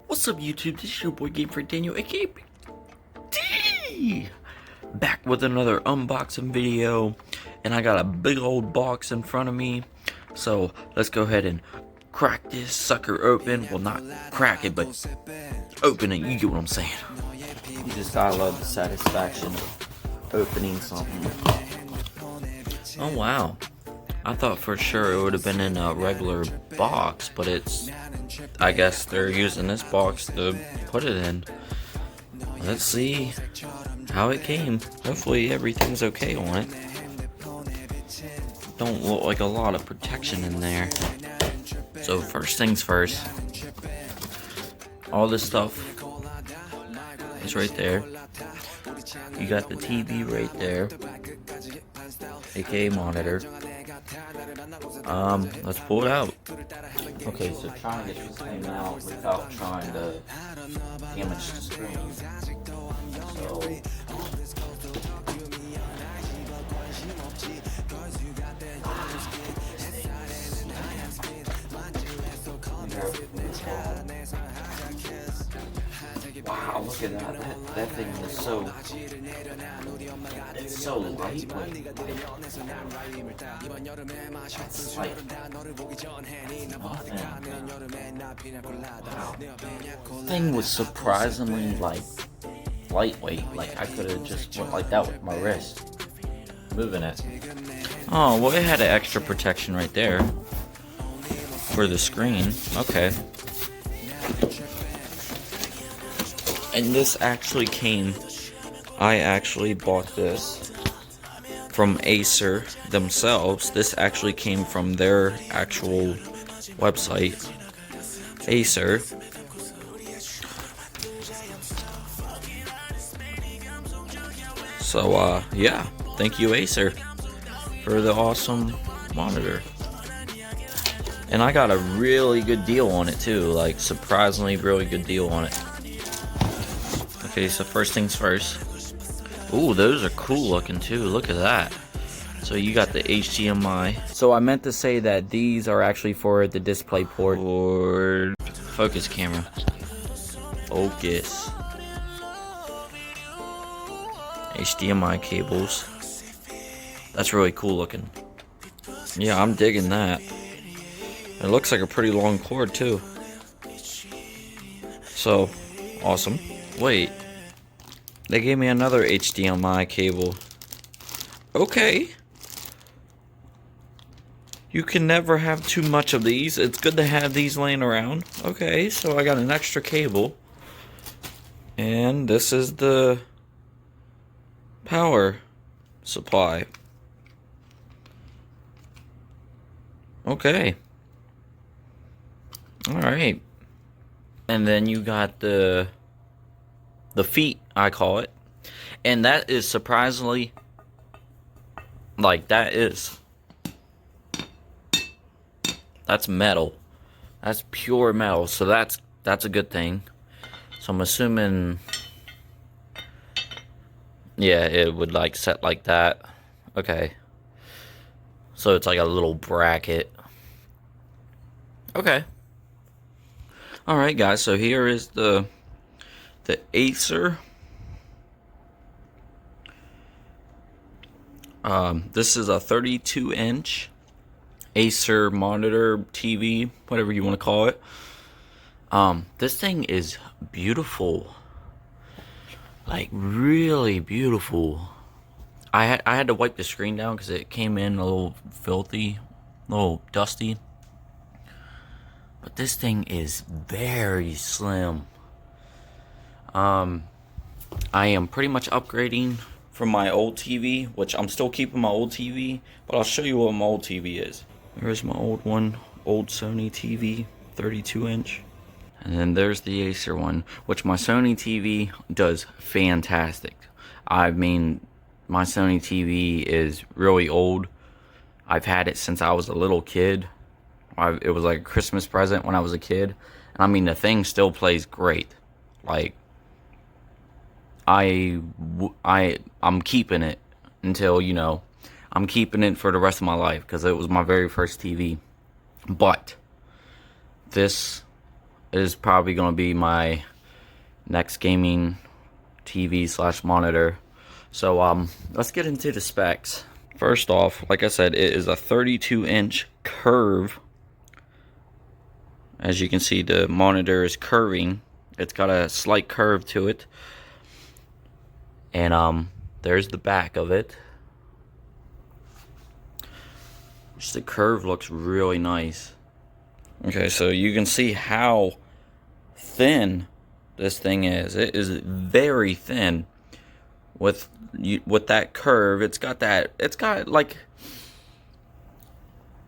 What's up, YouTube? This is your boy Game for Daniel, aka D. Back with another unboxing video, and I got a big old box in front of me. So let's go ahead and crack this sucker open. Well, not crack it, but open it. You get what I'm saying? You just gotta love the satisfaction of opening something. Oh wow! I thought for sure it would have been in a regular box, but it's, I guess they're using this box to put it in. Let's see how it came. Hopefully everything's okay on it. Don't look like a lot of protection in there. So first things first, all this stuff is right there. You got the TV right there, aka monitor. Let's pull it out. Okay, so trying to get this thing out without trying to damage the screen. So wow, look at that. That thing is so, it's so lightweight. It's like nothing. Wow. Thing was surprisingly lightweight. Like I could have just went like that with my wrist, moving it. Oh well, it had an extra protection right there for the screen. Okay. And this actually came, I actually bought this from Acer themselves. This actually came from their actual website, Acer. So, yeah, thank you, Acer, for the awesome monitor. And I got a really good deal on it, too. Like, surprisingly, really good deal on it. Okay, so first things first. Ooh, those are cool looking too. Look at that. So you got the HDMI. So I meant to say that these are actually for the display port or focus camera. Focus. HDMI cables. That's really cool looking. Yeah, I'm digging that. It looks like a pretty long cord too. So, awesome. Wait. They gave me another HDMI cable. Okay. You can never have too much of these. It's good to have these laying around. Okay, so I got an extra cable. And this is the power supply. Okay. Alright. And then you got the feet, I call it, and that is surprisingly, like, that's metal. That's pure metal, so that's a good thing. So I'm assuming, yeah, it would like set like that. Okay, so it's like a little bracket. Okay. Alright guys, so here is the Acer. This is a 32-inch Acer monitor TV, whatever you want to call it. This thing is beautiful, like really beautiful. I had to wipe the screen down because it came in a little filthy, a little dusty. But this thing is very slim. I am pretty much upgrading from my old TV, which I'm still keeping my old TV, but I'll show you what my old TV is. There's my old one, old Sony TV, 32-inch. And then there's the Acer one, which my Sony TV does fantastic. I mean, my Sony TV is really old. I've had it since I was a little kid. It was like a Christmas present when I was a kid. And I mean, the thing still plays great. Like, I'm keeping it until, you know, I'm keeping it for the rest of my life because it was my very first TV. But this is probably going to be my next gaming TV slash monitor. So let's get into the specs. First off, like I said, it is a 32-inch curve. As you can see, the monitor is curving. It's got a slight curve to it. And there's the back of it. Just the curve looks really nice. Okay, so you can see how thin this thing is. It is very thin. With that curve, it's got like,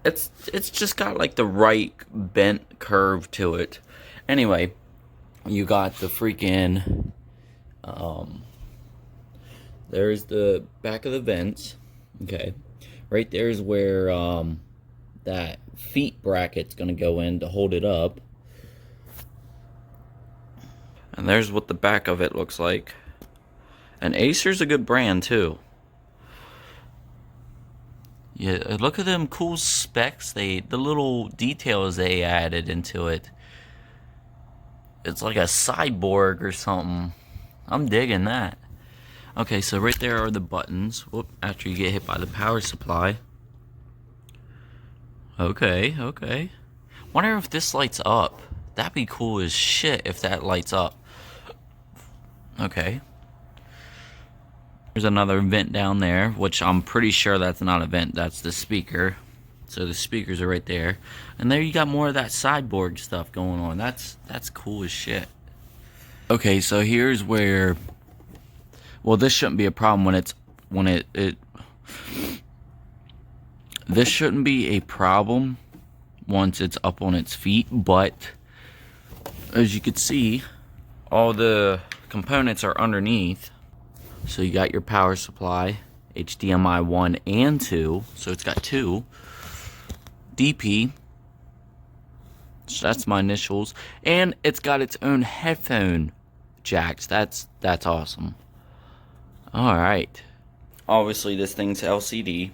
it's just got like the right bent curve to it. Anyway, you got the freaking there's the back of the vents. Okay, right there's where that feet bracket's gonna go in to hold it up, and there's what the back of it looks like. And Acer's a good brand too. Yeah, look at them cool specs. The little details they added into it. It's like a cyborg or something. I'm digging that. Okay, so right there are the buttons. Whoop, after you get hit by the power supply. Okay. Wonder if this lights up. That'd be cool as shit if that lights up. Okay. There's another vent down there, which I'm pretty sure that's not a vent, that's the speaker. So the speakers are right there. And there you got more of that cyborg stuff going on. That's cool as shit. Okay, so here's where, well, this shouldn't be a problem this shouldn't be a problem once it's up on its feet, but as you can see, all the components are underneath. So you got your power supply, HDMI 1 and 2, so it's got 2. DP, so that's my initials, and it's got its own headphone jacks. That's awesome. Alright. Obviously this thing's LCD.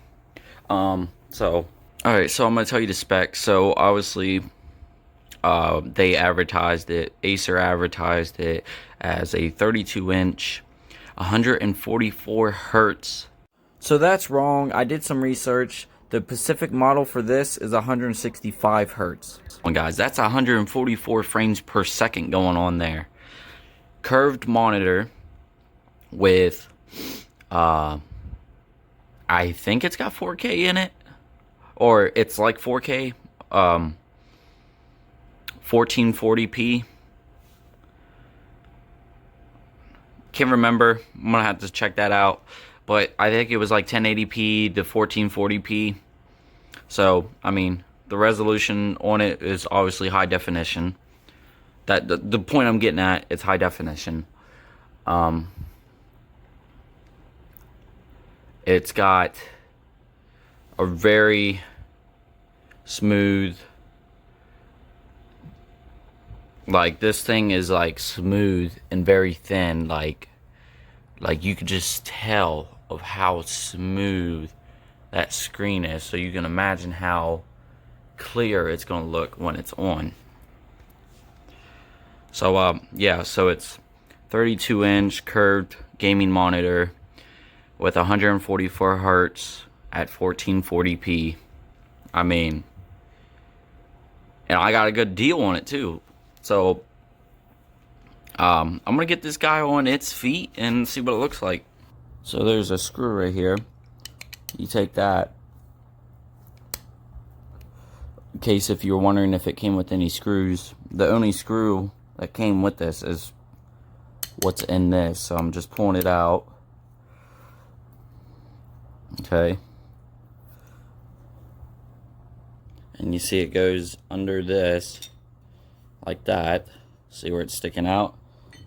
Alright, so I'm gonna tell you the specs. So obviously they advertised it, Acer advertised it as a 32-inch 144 hertz. So that's wrong. I did some research. The Pacific model for this is 165 hertz. Well, guys, that's 144 frames per second going on there. Curved monitor with I think it's got 4K in it, or it's like 4K, 1440p. Can't remember. I'm gonna have to check that out, but I think it was like 1080p to 1440p. So I mean, the resolution on it is obviously high definition. That the point I'm getting at, it's high definition. It's got a very smooth, like this thing is like smooth and very thin, like you could just tell of how smooth that screen is, so you can imagine how clear it's gonna look when it's on. So yeah, so it's 32-inch curved gaming monitor with 144 hertz at 1440p. I mean, and I got a good deal on it too. So I'm gonna get this guy on its feet and see what it looks like. So there's a screw right here. You take that. In case if you're wondering if it came with any screws, the only screw that came with this is what's in this. So I'm just pulling it out. Okay. And you see it goes under this like that. See where it's sticking out?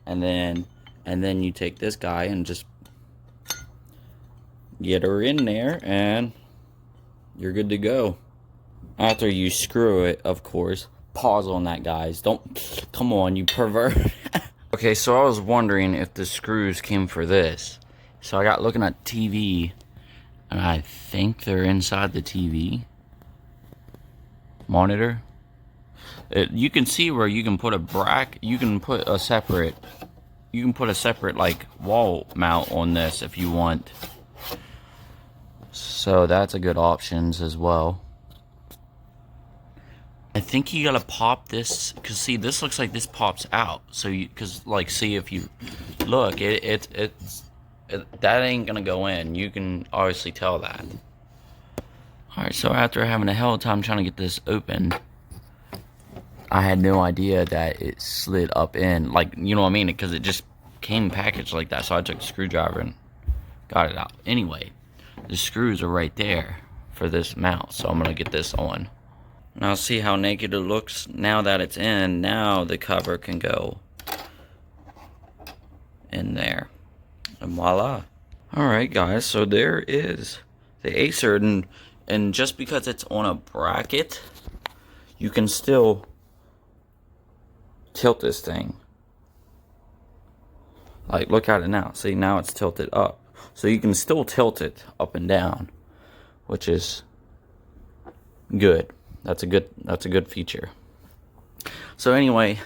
And then you take this guy and just get her in there and you're good to go. After you screw it, of course. Pause on that, guys. Don't, come on, you pervert. Okay, so I was wondering if the screws came for this. So I got looking at TV, and I think they're inside the TV monitor. You can see where you can put you can put a separate like wall mount on this if you want. So that's a good options as well. I think you gotta pop this, cause see, this looks like this pops out. So cause like, see, if you look, that ain't gonna go in. You can obviously tell that. All right, so after having a hell of a time trying to get this open, I had no idea that it slid up in, like, you know what I mean? Because it just came packaged like that. So I took a screwdriver and got it out. Anyway, the screws are right there for this mount, so I'm gonna get this on. Now see how naked it looks now that it's in. Now the cover can go in there, and voila. Alright guys, so there is the Acer, and just because it's on a bracket, you can still tilt this thing. Like, look at it now. See, now it's tilted up. So you can still tilt it up and down, which is good. That's a good feature. So anyway,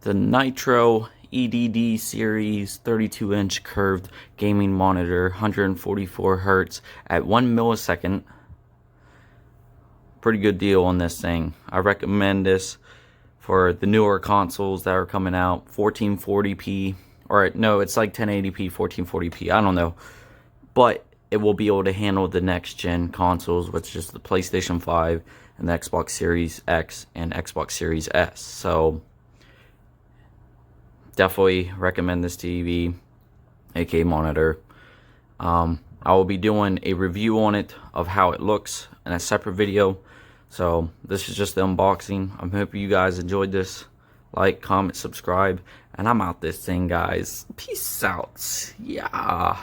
the Nitro EDD series 32-inch curved gaming monitor, 144 hertz at 1 millisecond. Pretty good deal on this thing. I recommend this for the newer consoles that are coming out. 1440p, or no, it's like 1080p, 1440p. I don't know, but it will be able to handle the next gen consoles, which is the PlayStation 5 and the Xbox Series X and Xbox Series S. So definitely recommend this TV, aka monitor. I will be doing a review on it of how it looks in a separate video. So this is just the unboxing. I hope you guys enjoyed this. Like, comment, subscribe, and I'm out this thing, guys. Peace out. Yeah.